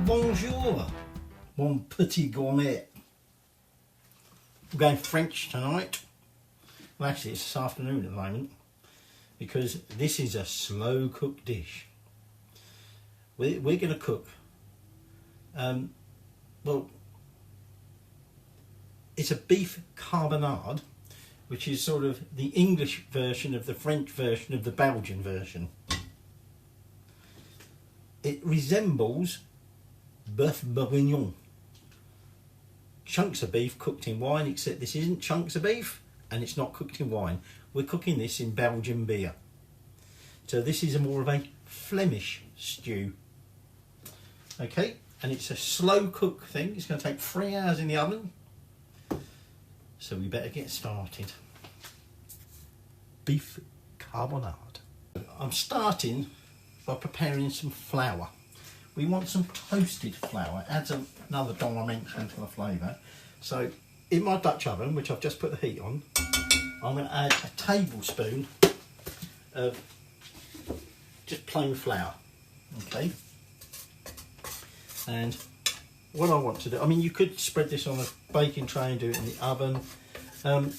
Bonjour, mon petit gourmet. We're going French tonight. Well, actually, it's this afternoon at the moment because this is a slow cooked dish. We're going to cook. Well, it's a beef carbonnade, which is sort of the English version of the French version of the Belgian version. It resembles bœuf bourguignon, chunks of beef cooked in wine, except this isn't chunks of beef and it's not cooked in wine. We're cooking this in Belgian beer. So this is more of a Flemish stew. Okay, and it's a slow cook thing. It's going to take 3 hours in the oven. So we better get started. Beef carbonade. I'm starting by preparing some flour. We want some toasted flour. It adds another dimension to the flavour. So in my Dutch oven, which I've just put the heat on, I'm going to add a tablespoon of just plain flour. Okay. And what I want to do, I mean, you could spread this on a baking tray and do it in the oven. I'm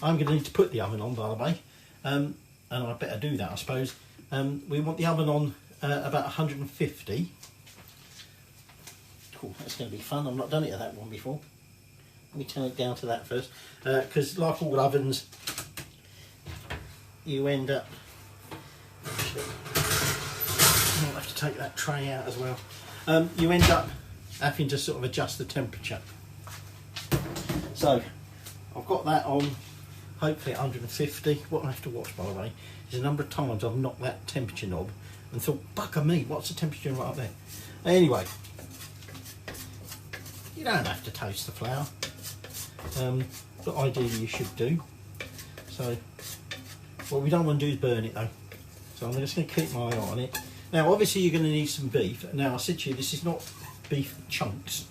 going to need to put the oven on, by the way, and I better do that, I suppose. We want the oven on about 150. Cool, that's going to be fun. I've not done it at that one before. Let me turn it down to that first, because like all ovens, you end up. I'll have to take that tray out as well. You end up having to sort of adjust the temperature. So I've got that on, hopefully at 150. What I have to watch, by the way, is a number of times I've knocked that temperature knob and thought, bugger me, what's the temperature right up there? Anyway, you don't have to toast the flour, but ideally you should do. So what we don't want to do is burn it though. So I'm just going to keep my eye on it. Now obviously you're going to need some beef. Now I said to you, this is not beef chunks.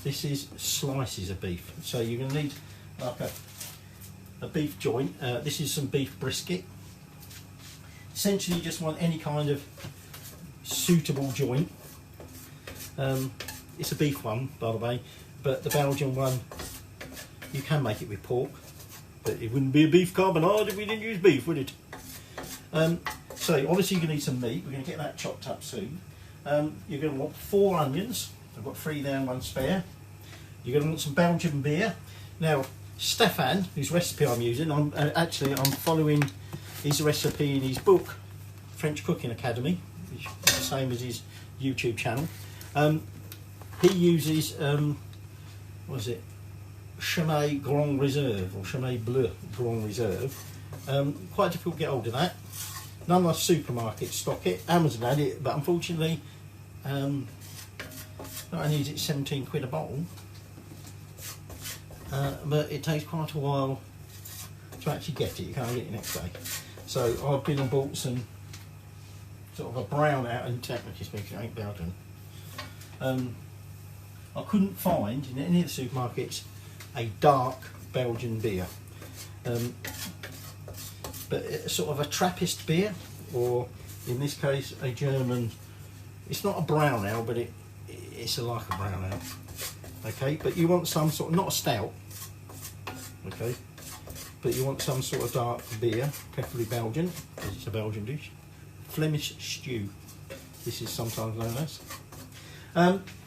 This is slices of beef. So you're going to need like a beef joint. This is some beef brisket. Essentially you just want any kind of suitable joint. It's a beef one, by the way, but the Belgian one, you can make it with pork, but it wouldn't be a beef carbonade if we didn't use beef, would it? So obviously you're going to need some meat. We're going to get that chopped up soon. You're going to want 4 onions. I've got 3 there and 1 spare. You're going to want some Belgian beer. Now Stephane, whose recipe I'm using, I'm following his recipe in his book, French Cooking Academy, which is the same as his YouTube channel. He uses, what is it, Chimay Grand Reserve, or Chimay Bleu Grand Reserve. Quite difficult to get hold of that. None of the supermarkets stock it. Amazon had it, but unfortunately, not only is it 17 quid a bottle, but it takes quite a while to actually get it. You can't get it next day. So I've been and bought some sort of a brown out, and technically speaking, it ain't Belgian. I couldn't find in any of the supermarkets a dark Belgian beer, but it's sort of a Trappist beer, or in this case a German. It's not a brown ale, but it's like a brown ale. Okay, but you want some sort of, not a stout, okay, but you want some sort of dark beer, preferably Belgian, because it's a Belgian dish. Flemish stew, this is sometimes known as.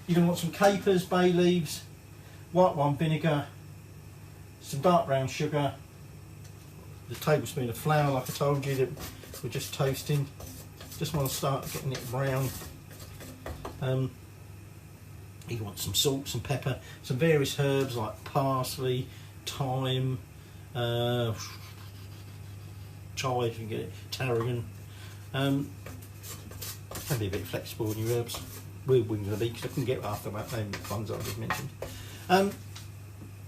You're going to want some capers, bay leaves, white wine vinegar, some dark brown sugar, the tablespoon of flour like I told you that we're just toasting. Just want to start getting it brown. You want some salt, some pepper, some various herbs like parsley, thyme, chives, you can get it, tarragon. Can be a bit flexible in your herbs. We're going to be, because I couldn't get after about them ones I just mentioned.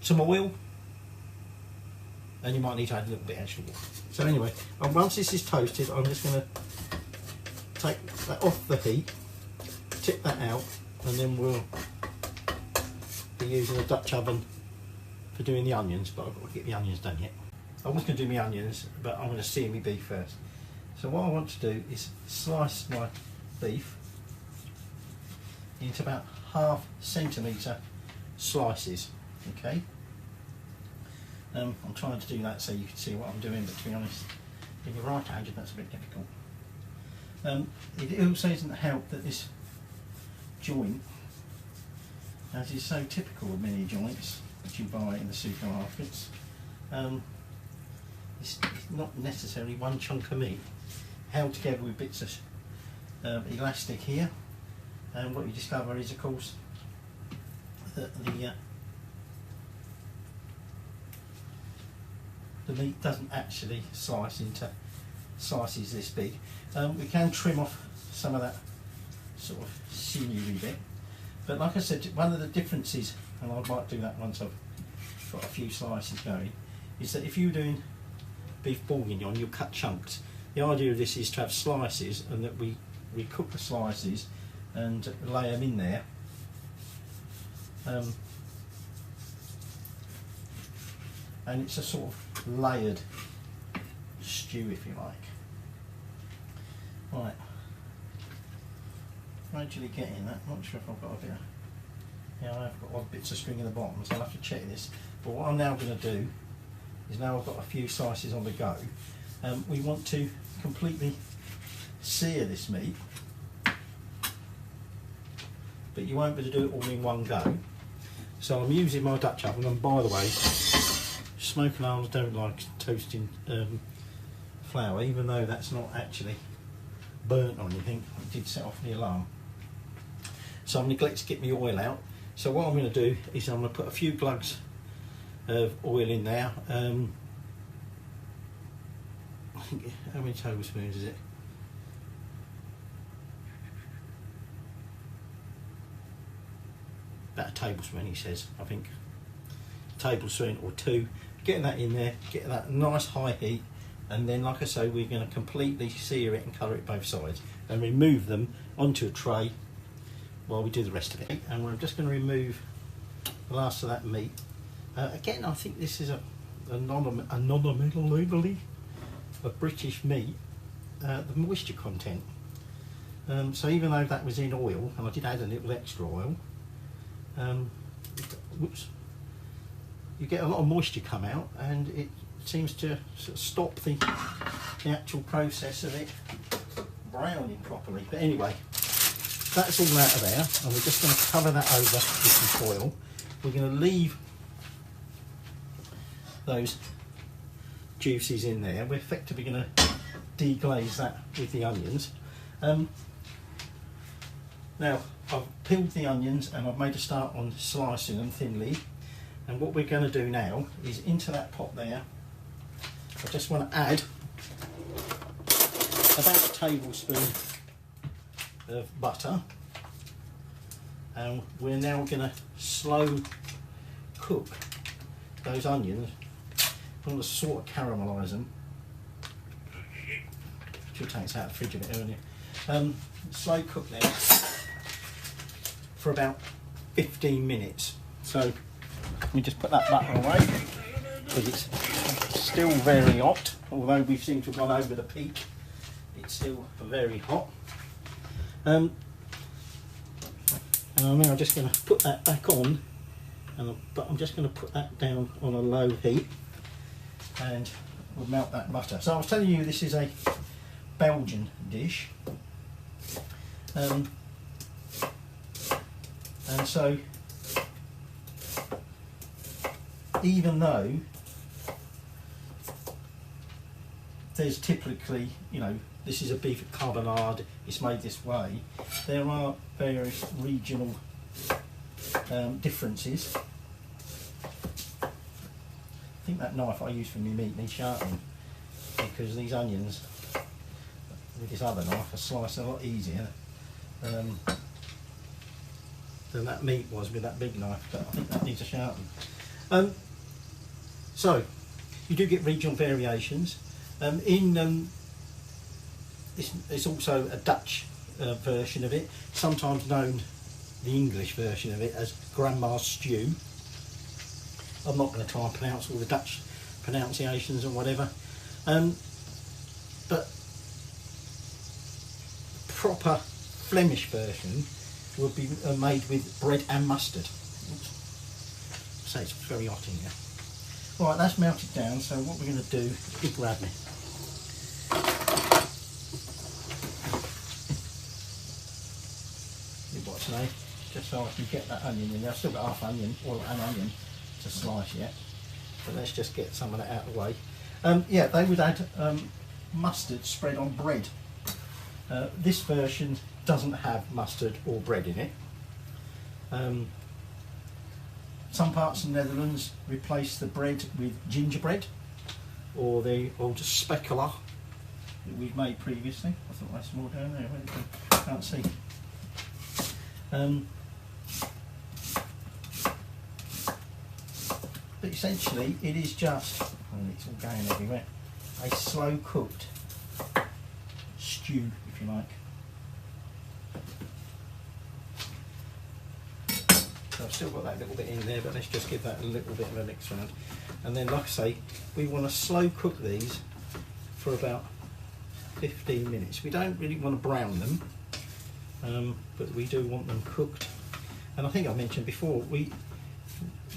Some oil, and you might need to add a little bit extra water. So anyway, once this is toasted, I'm just going to take that off the heat, tip that out, and then we'll be using a Dutch oven for doing the onions, but I've got to get the onions done yet. I was going to do my onions, but I'm going to sear my beef first. So what I want to do is slice my beef into about 1/2 centimetre slices. Okay. I'm trying to do that so you can see what I'm doing, but to be honest, if you're right-handed, that's a bit difficult. It also doesn't help that this joint, as is so typical of many joints that you buy in the supermarkets, it's not necessarily one chunk of meat held together with bits of elastic here, and what you discover is, of course, that the meat doesn't actually slice into slices this big. We can trim off some of that sort of sinewy bit, but like I said, one of the differences, and I might do that once I've got a few slices going, is that if you're doing beef bourguignon, you'll cut chunks. The idea of this is to have slices, and that we cook the slices and lay them in there. And it's a sort of layered stew, if you like. Right, gradually getting that. Not sure if I've got a bit of, yeah, I've got odd bits of string in the bottom, so I'll have to check this. But what I'm now going to do is, now I've got a few slices on the go, we want to completely sear this meat, but you won't be able to do it all in one go. So I'm using my Dutch oven, and by the way, smoke alarms don't like toasting flour, even though that's not actually burnt or anything. It did set off the alarm. So I'm neglecting to get my oil out. So what I'm going to do is I'm going to put a few glugs of oil in there. I think, how many tablespoons is it? About a tablespoon, he says, I think. A tablespoon or two. Get that in there, get that nice high heat, and then, like I say, we're going to completely sear it and colour it both sides, and remove them onto a tray while we do the rest of it. And we're just going to remove the last of that meat. Again, I think this is anomaly of British meat, the moisture content. So even though that was in oil, and I did add a little extra oil, whoops, you get a lot of moisture come out, and it seems to sort of stop the actual process of it browning properly. But anyway, that's all out of there, and we're just going to cover that over with some foil. We're going to leave those juices in there. We're effectively going to deglaze that with the onions. Now, I've peeled the onions and I've made a start on slicing them thinly. And what we're going to do now is, into that pot there, I just want to add about a tablespoon of butter. And we're now going to slow cook those onions. I want to sort of caramelise them. Should take this out of the fridge a bit earlier. Slow cook them for about 15 minutes. So let me just put that butter away, because it's still very hot. Although we seem to have gone over the peak, it's still very hot. And I'm now just going to put that back on, but I'm just going to put that down on a low heat, and we'll melt that butter. So I was telling you, this is a Belgian dish, and so even though there's typically, you know, this is a beef carbonnade, it's made this way, there are various regional differences. I think that knife I use for my meat needs sharpening, because these onions with this other knife are sliced a lot easier than that meat was with that big knife, but I think that needs a sharpen. So you do get regional variations. It's also a Dutch version of it, sometimes known, the English version of it, as grandma's stew. I'm not going to try and pronounce all the Dutch pronunciations or whatever, but proper Flemish version will be made with bread and mustard. Oops. So it's very hot in here. Right, that's melted down, so what we're going to do is big grab me. What's name? Just so I can get that onion in there. I've still got half onion, or an onion to slice yet. But let's just get some of that out of the way. Yeah, they would add mustard spread on bread. This version doesn't have mustard or bread in it. Some parts of the Netherlands replace the bread with gingerbread or the old specular that we've made previously. I thought that's more down there. Where did it go? Can't see. But essentially it is just, and it's all going everywhere, a slow cooked stew, if you like. So I've still got that little bit in there, but let's just give that a little bit of a mix around. And then, like I say, we want to slow cook these for about 15 minutes. We don't really want to brown them, but we do want them cooked. And I think I mentioned before, we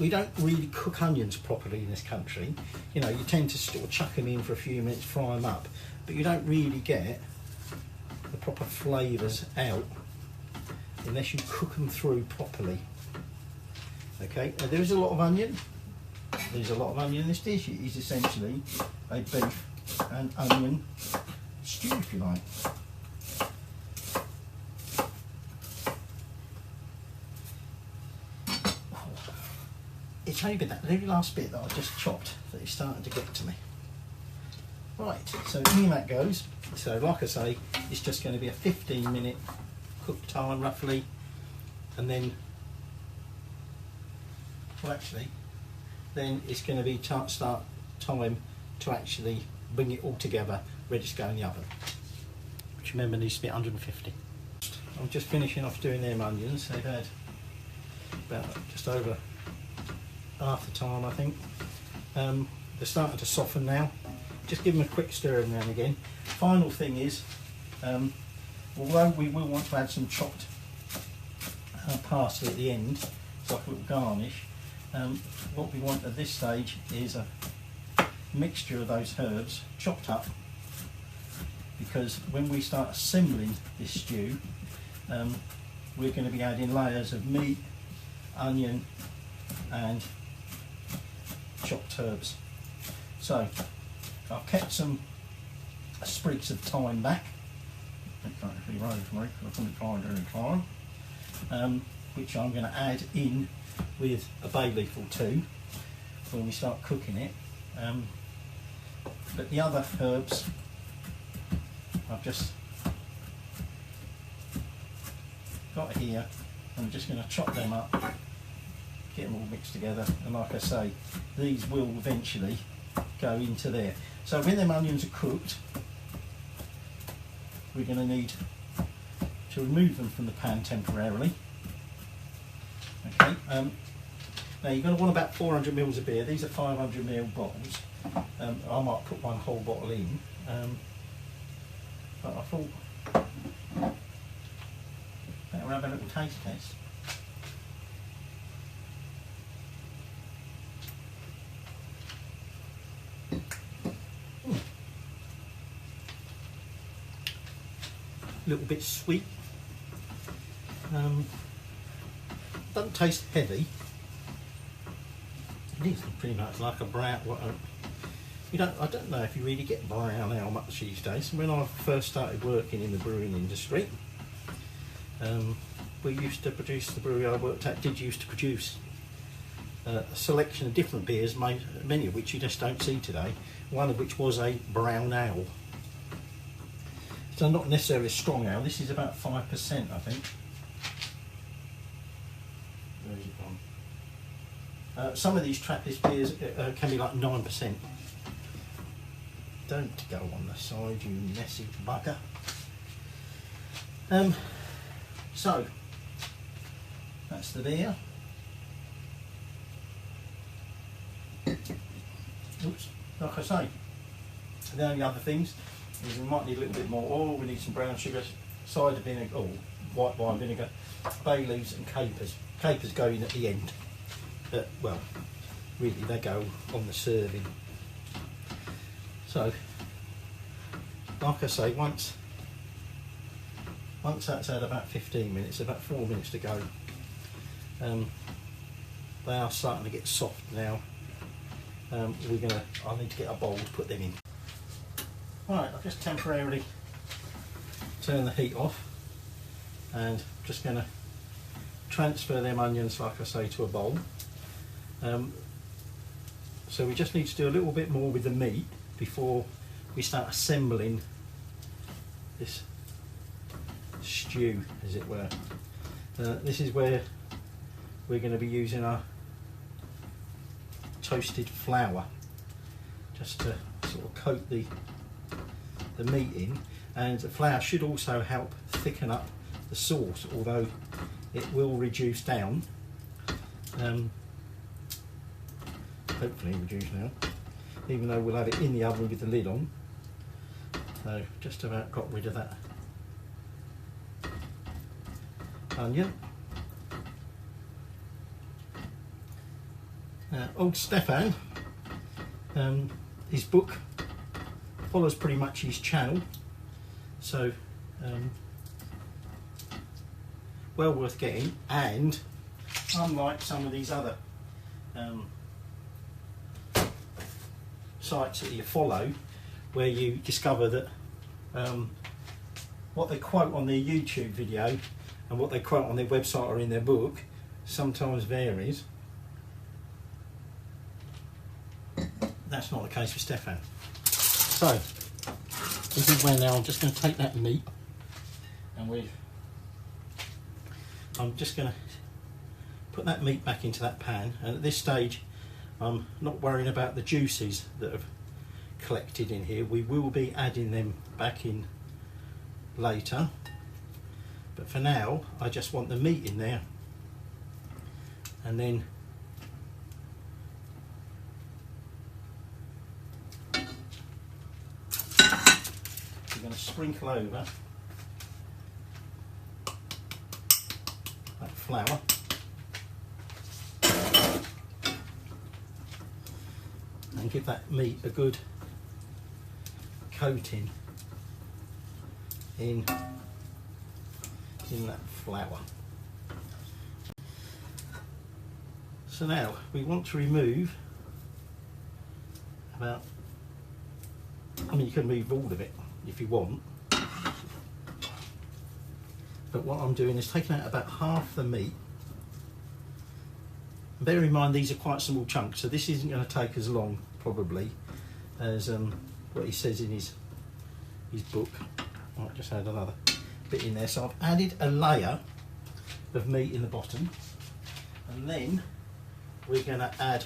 don't really cook onions properly in this country. You know, you tend to sort of chuck them in for a few minutes, fry them up, but you don't really get the proper flavours out unless you cook them through properly. Okay, now there is a lot of onion. There's a lot of onion in this dish. It is essentially a beef and onion stew, if you like. It's only been that very last bit that I just chopped that is starting to get to me. Right, so in that goes. So like I say, it's just going to be a 15-minute cook time roughly, and then, well actually, then it's going to be start time to actually bring it all together, ready to go in the oven, which remember needs to be 150. I'm just finishing off doing them onions. They've had about just over half the time, I think. They're starting to soften now. Just give them a quick stir every now and again. Final thing is, although we will want to add some chopped parsley at the end, so like a little garnish, what we want at this stage is a mixture of those herbs chopped up, because when we start assembling this stew, we're going to be adding layers of meat, onion and chopped herbs. So I've kept some sprigs of thyme back. It can't actually rosemary because I couldn't find any thyme, which I'm going to add in with a bay leaf or two when we start cooking it. But the other herbs I've just got here. I'm just going to chop them up, get them all mixed together, and like I say, these will eventually go into there. So when them onions are cooked, we're going to need to remove them from the pan temporarily. Okay. Now you're going to want about 400 ml of beer. These are 500 ml bottles. I might put one whole bottle in, but I thought better have a little taste test. A little bit sweet. Doesn't taste heavy. It is pretty much like a brown. I don't know if you really get brown ale much these days. When I first started working in the brewing industry, we used to produce, the brewery I worked at used to produce a selection of different beers, many of which you just don't see today. One of which was a brown ale. So not necessarily a strong ale. This is about 5%, I think. Where is it gone? Some of these Trappist beers can be like 9%. Don't go on the side, you messy bugger. So that's the beer. Oops, like I say, the only other things is we might need a little bit more oil. We need some brown sugar, cider vinegar, white wine vinegar, bay leaves and capers. Capers go in at the end. Well, really they go on the serving. So, like I say, once that's had about 15 minutes, about 4 minutes to go, they are starting to get soft now. I need to get a bowl to put them in. Right, I've just temporarily turned the heat off and just going to transfer them onions, like I say, to a bowl. So we just need to do a little bit more with the meat before we start assembling this stew, as it were. This is where we're going to be using our toasted flour just to sort of coat the meat in, and the flour should also help thicken up the sauce, although it will reduce down, hopefully reduce now, even though we'll have it in the oven with the lid on. So just about got rid of that onion. Old Stephane, his book follows pretty much his channel, so well worth getting. And unlike some of these other sites that you follow, where you discover that what they quote on their YouTube video and what they quote on their website or in their book sometimes varies, that's not the case with Stephane. So this is where now I'm just going to take that meat and I'm just going to put that meat back into that pan, and at this stage I'm not worrying about the juices that have collected in here. We will be adding them back in later, but for now I just want the meat in there, and then we're going to sprinkle over that flour. And give that meat a good coating in that flour. So now we want to remove about, I mean, you can remove all of it if you want, but what I'm doing is taking out about half the meat. Bear in mind these are quite small chunks, so this isn't going to take as long probably as what he says in his book. I might just add another bit in there. So I've added a layer of meat in the bottom, and then we're going to add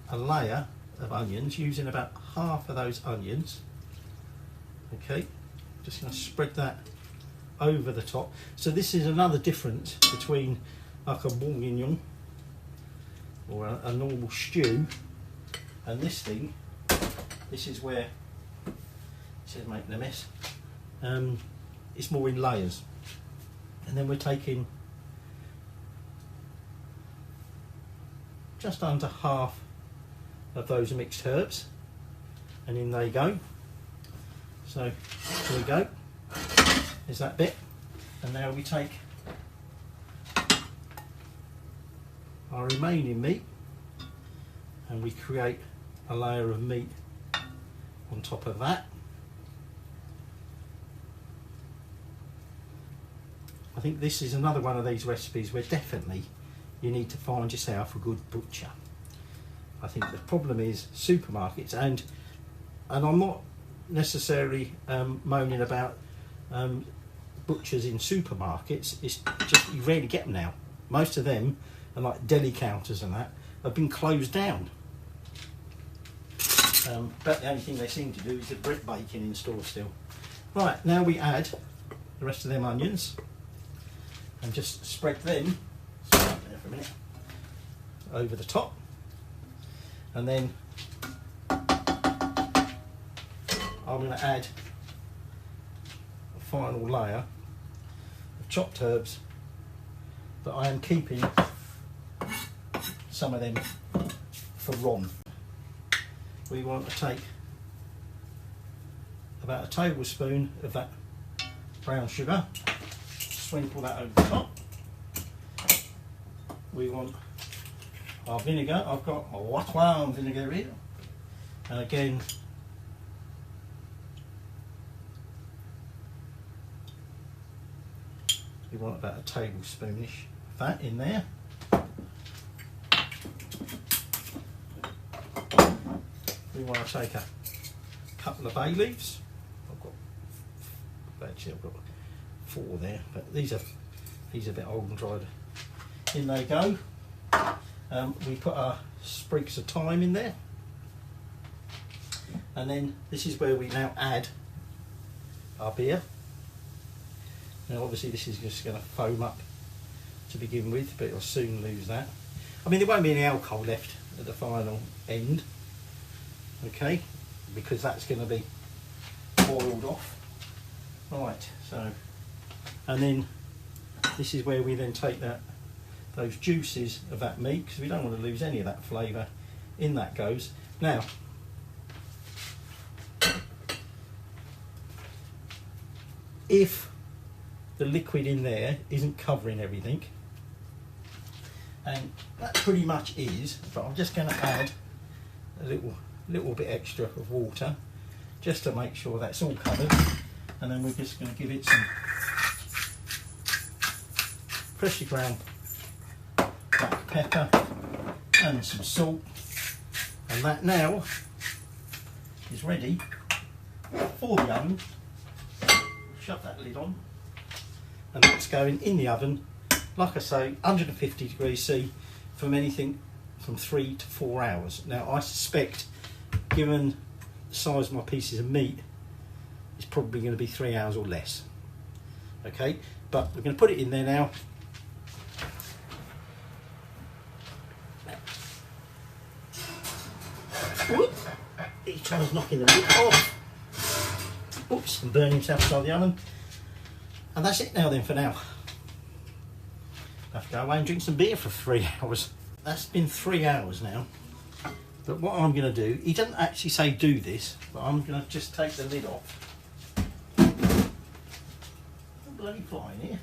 a layer of onions, using about half of those onions. Okay, just going to spread that over the top. So this is another difference between like a bourguignon or a normal stew and this thing. This is where it says making a mess. It's more in layers, and then we're taking just under half of those mixed herbs, and in they go. So here we go, there's that bit, and now we take our remaining meat and we create a layer of meat on top of that. I think this is another one of these recipes where definitely you need to find yourself a good butcher. I think the problem is supermarkets, and I'm not necessarily moaning about butchers in supermarkets. It's just you rarely get them now. Most of them, and like deli counters and that, have been closed down. But the only thing they seem to do is the brick baking in store still. Right, now we add the rest of them onions and just spread them there for a minute over the top, and then I'm going to add a final layer chopped herbs, but I am keeping some of them for Ron. We want to take about a tablespoon of that brown sugar, sprinkle that over the top. We want our vinegar. I've got a white vinegar here, and again we want about a tablespoonish of that in there. We want to take a couple of bay leaves. I've got 4 there, but these are a bit old and dried. In they go. We put our sprigs of thyme in there, and then this is where we now add our beer. Now obviously this is just going to foam up to begin with, but it'll soon lose that. I mean, there won't be any alcohol left at the final end, okay, because that's going to be boiled off. Right, so, and then this is where we then take those juices of that meat, because we don't want to lose any of that flavour. In that goes. Now, if the liquid in there isn't covering everything, and that pretty much is, but I'm just going to add a little bit extra of water just to make sure that's all covered, and then we're just going to give it some freshly ground black pepper and some salt, and that now is ready for the oven. Shut that lid on, and that's going in the oven, like I say, 150 degrees C from anything from 3 to 4 hours. Now I suspect, given the size of my pieces of meat, it's probably going to be 3 hours or less. Okay, but we're going to put it in there now. Whoops, each time's knocking the lid off. Oops, and burning himself outside the oven. And that's it now then for now. I have to go away and drink some beer for 3 hours. That's been 3 hours now. But what I'm going to do, he doesn't actually say do this, but I'm going to just take the lid off. I'm bloody flying here.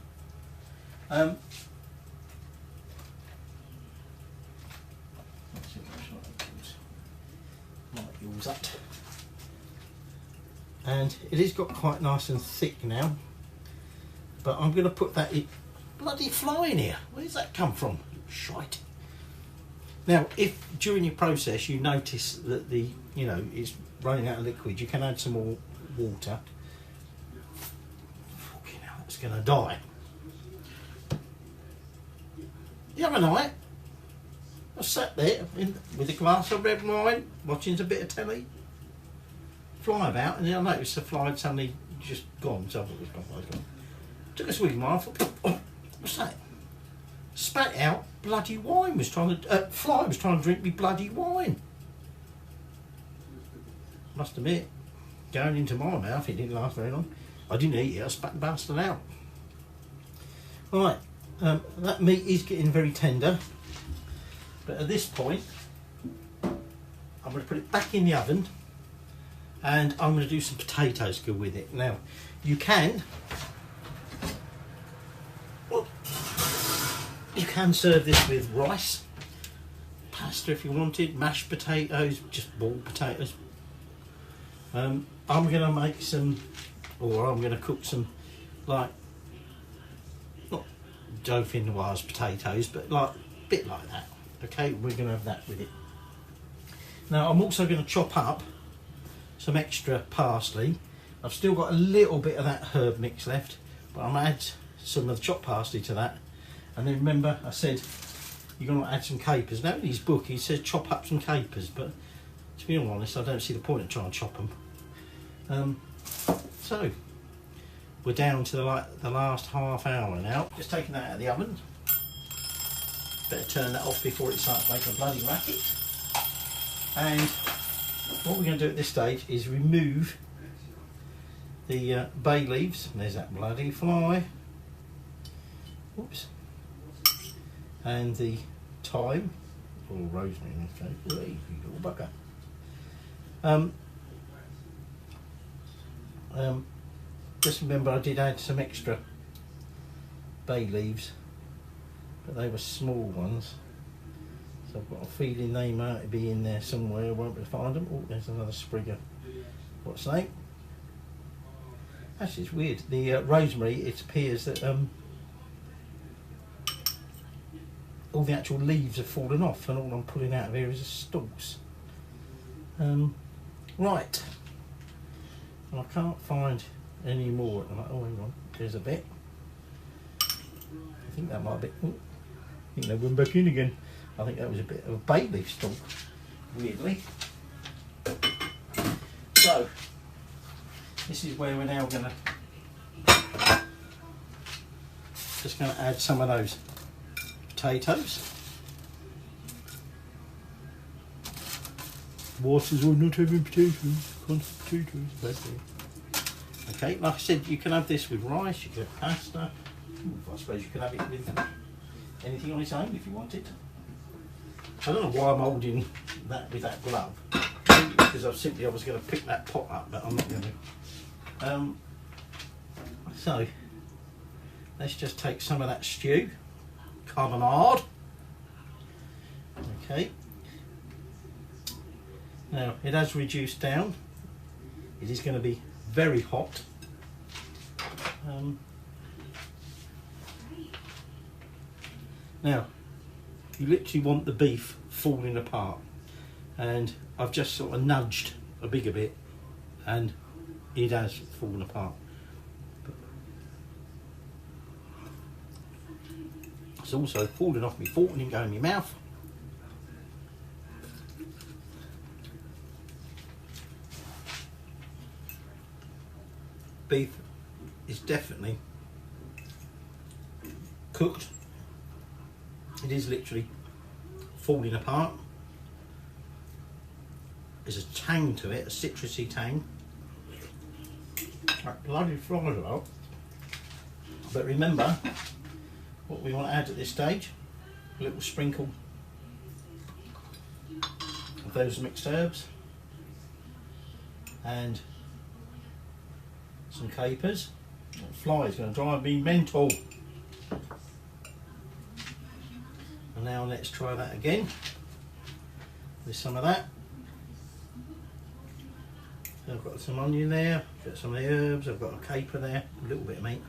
Let's see what might use that. And it has got quite nice and thick now. But I'm going to put that in. Bloody flying here. Where's that come from? Shite. Now, if during your process you notice that it's running out of liquid, you can add some more water. Fucking hell, that's going to die. The other night, I sat there with a glass of red wine, watching a bit of telly, fly about, and then I noticed the fly had suddenly just gone. So I thought it was gone. Took a swig of mine, I thought, oh, what's that? Spat out, bloody wine was trying to, fly was trying to drink me bloody wine. Must admit, going into my mouth, it didn't last very long. I didn't eat it, I spat the bastard out. Right, that meat is getting very tender, but at this point, I'm going to put it back in the oven, and I'm going to do some potatoes good with it. Now, you can serve this with rice, pasta if you wanted, mashed potatoes, just boiled potatoes. I'm going to make some, or I'm going to cook some, like, not dauphinoise potatoes, but like a bit like that. Okay, we're going to have that with it. Now I'm also going to chop up some extra parsley. I've still got a little bit of that herb mix left, but I'm going to add some of the chopped parsley to that. And then remember, I said you're going to add some capers. Now in his book he says chop up some capers, but to be honest, I don't see the point of trying to chop them. So we're down to the last half hour now. Just taking that out of the oven. Better turn that off before it starts making a bloody racket. And what we're going to do at this stage is remove the bay leaves. There's that bloody fly. Oops. And the thyme, or rosemary in this case. Ooh, you little bugger. Just remember I did add some extra bay leaves, but they were small ones. So I've got a feeling they might be in there somewhere. I won't be able to find them. Oh, there's another sprig of what's the name? Actually, it's weird. The rosemary, it appears that all the actual leaves have fallen off, and all I'm pulling out of here is the stalks. Right. And I can't find any more. I'm like, oh, hang on. There's a bit. I think that might be. Oh, I think they went back in again. I think that was a bit of a bay leaf stalk, weirdly. So, this is where we're now going to add some of those potatoes. Waters are not having potatoes, constant potatoes. Okay, like I said, you can have this with rice, you can have pasta. Ooh, I suppose you can have it with anything on its own if you wanted. I don't know why I'm holding that with that glove, because I was going to pick that pot up, but I'm not going to. So let's just take some of that stew, carbonade. Okay. Now it has reduced down. It is going to be very hot. Now you literally want the beef falling apart, and I've just sort of nudged a bigger bit and it has fallen apart. It's also fallen off my fork and didn't go in my mouth. Beef is definitely cooked. It is literally falling apart. There's a tang to it, a citrusy tang. That bloody flies out. But remember, what we want to add at this stage, a little sprinkle of those mixed herbs and some capers. That fly is going to drive me mental. And now let's try that again with some of that. So I've got some onion there, got some of the herbs, I've got a caper there, a little bit of meat.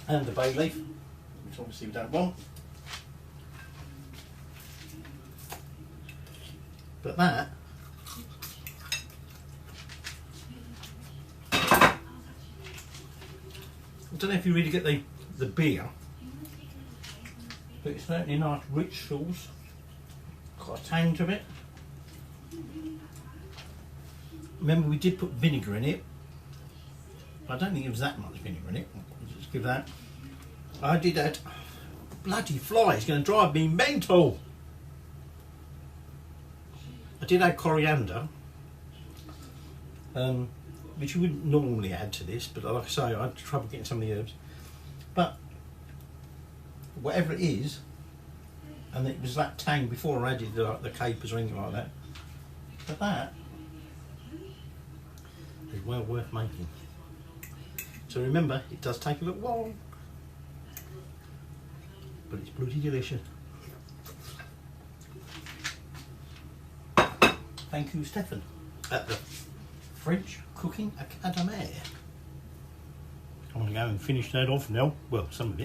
And the bay leaf, which obviously we don't want. But that I don't know if you really get the beer, but it's certainly a nice rich sauce, got a tang to it. Remember we did put vinegar in it, I don't think it was that much vinegar in it, just give that. I did add, bloody fly, it's going to drive me mental. I did add coriander, which you wouldn't normally add to this, but like I say, I had trouble getting some of the herbs. But whatever it is, and it was that tang before I added the capers or anything like that, but that is well worth making. So remember, it does take a little while, but it's bloody delicious. Thank you, Stephane, at the French Cooking Academy. I'm going to go and finish that off now. Well, some of it.